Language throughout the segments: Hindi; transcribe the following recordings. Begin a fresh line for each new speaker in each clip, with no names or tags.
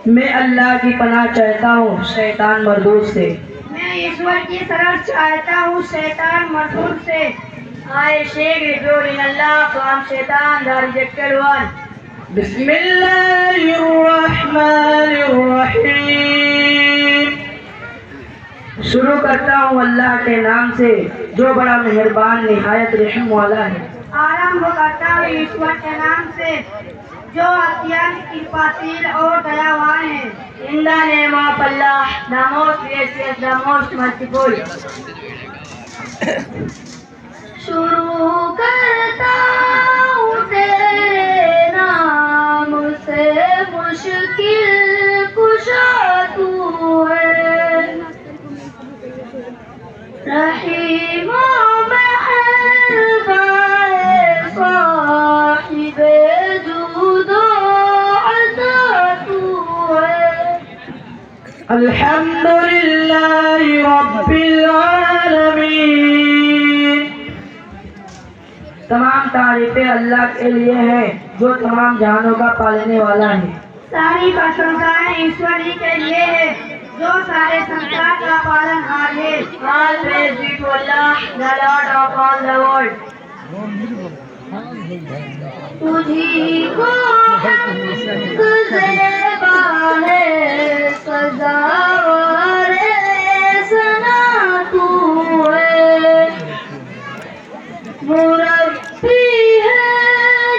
मैं अल्लाह की पनाह चाहता हूँ शैतान मरदूद से।
मैं ईश्वर की शरण चाहता हूँ शैतान मरदूद से।
I shake it in Allah from shaitan, the rejected one. बिस्मिल्लाहिर्रहमानिर्रहीम। शुरू करता हूँ अल्लाह के नाम से जो बड़ा मेहरबान निहायत रहम वाला है।
आरंभ करता हूँ ईश्वर के नाम से जो अत्यंत कृपाशील और दयावान है।
In the name of Allah, the most gracious, the most merciful.
शुरू करता हूँ तेरे नाम से मुश्किल कुशा तू है। रहीम मेहरबान साहिब जूद अता तू है।
अल्हम्दुलिल्लाहि रब्बिल आलमीन। तमाम तारीफें अल्लाह के लिए हैं जो तमाम जहानों का पालने वाला है।
सारी प्रशंसाएं ईश्वर ही के लिए है जो सारे संसार का पालनहार है।
All praise be to Allah, the Lord of all the world.
तुझी को हम्द ज़ेबा है सज़ावरे सना तू है। मुरब्बी है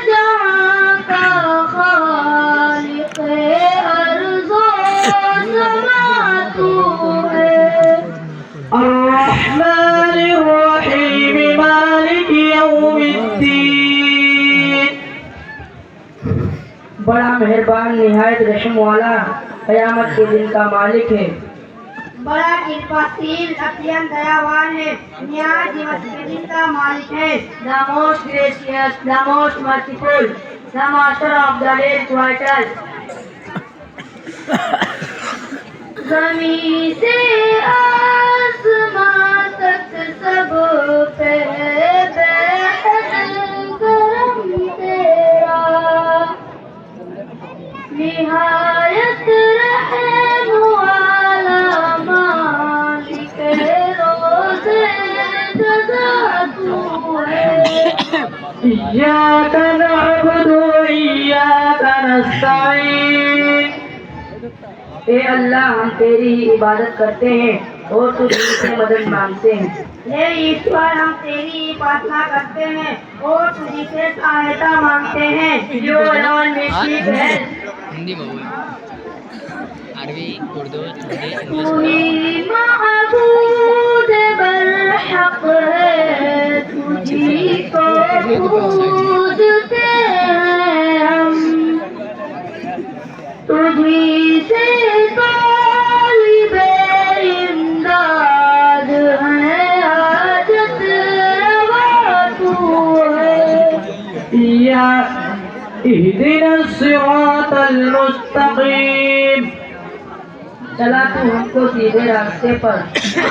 जहाँ का खालिक़ अर्ज़ो समा तू है।
अर्रहमानिर्रहीम मालिक यौमिद्दीन। बड़ा मेहरबान निहायत रहम वाला क़यामत के दिन का मालिक है।
बड़ा कृपाशील अत्यंत दयावान है न्याय दिवस के दिन का मालिक है।
The most gracious, the most merciful, the master of the days vital.
ज़मीं से आसमां तक सब पे करम तेरा। निहायत रहम वाला मालिक रोज़े जज़ा तू है।
इय्याका नअबुदु व इय्याका नस्तईन। ए अल्लाह हम तेरी ही इबादत करते हैं और तुझ से मदद मांगते हैं।
हे ईश्वर हम तेरी उपासना करते हैं और तुझी से सहायता मांगते हैं।
You alone may seek help.
Hindi में बोल अरबी उर्दू हिंदी
तू ही माबूद बरहक है तुझी को पूजते हैं हम। तुझी से तालिबे इमदाद है हाजत रवा तू है।
इहदिना सिरातल मुस्तकीम। चला तू हमको सीधे रास्ते पर।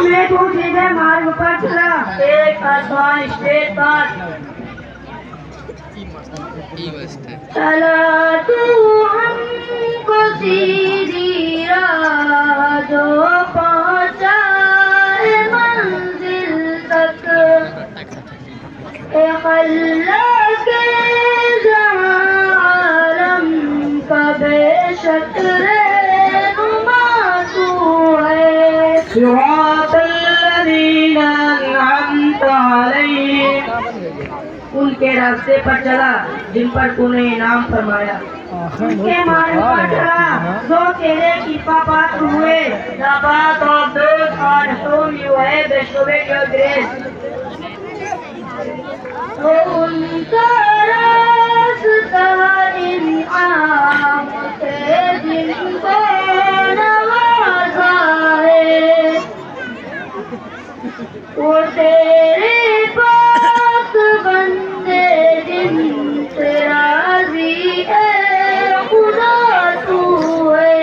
मैं तू सीधे मार्ग पर चला।
एक आसमान स्ट्रेट पाथ।
चला तू हमको सीधी राह जो पहुँचाए मंजिल तक। ए अल्लाह के आलम का बेशक रहनुमा तू है।
सिरातल लज़ीना अनअमता अलैहिम। उनके रास्ते पर चला जिन पर तूने इनाम फरमाया।
उनके मार्ग पर चला जो तेरे कृपा पात्र हुए।
The path of those on whom you have bestowed your grace.
तो उनका रास्ता इनाम से जिनको नवाजा है। वो तेरे पास बंदे जिनसे राजी है खुदा तू है।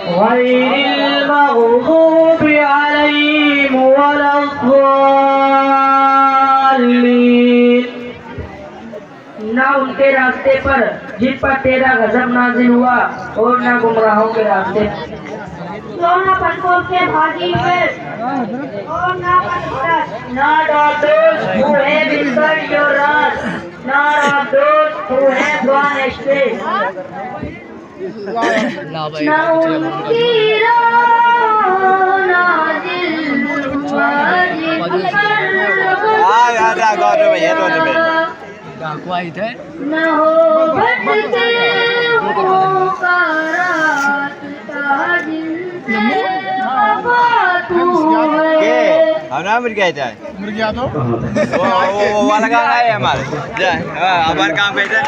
गैरिल मग़ज़ूबि अलैहिम वलद्दाल्लीन। ना उनके रास्ते पर जिन पर तेरा गजब नाजिल हुआ और न गुमराहों के रास्ते।
जो न पलकों के भागी हुए और न पलकों
Not of those who have incurred your wrath, nor of those who have gone astray.
ना भाई
न उनकी
डाकू आई थे
न हो भटके पुकारात ताजिल से वफा तू है।
हमारा मुर्गिया था मुर्गिया तो वो वाला गाना है हमारे हमारे काम कैसे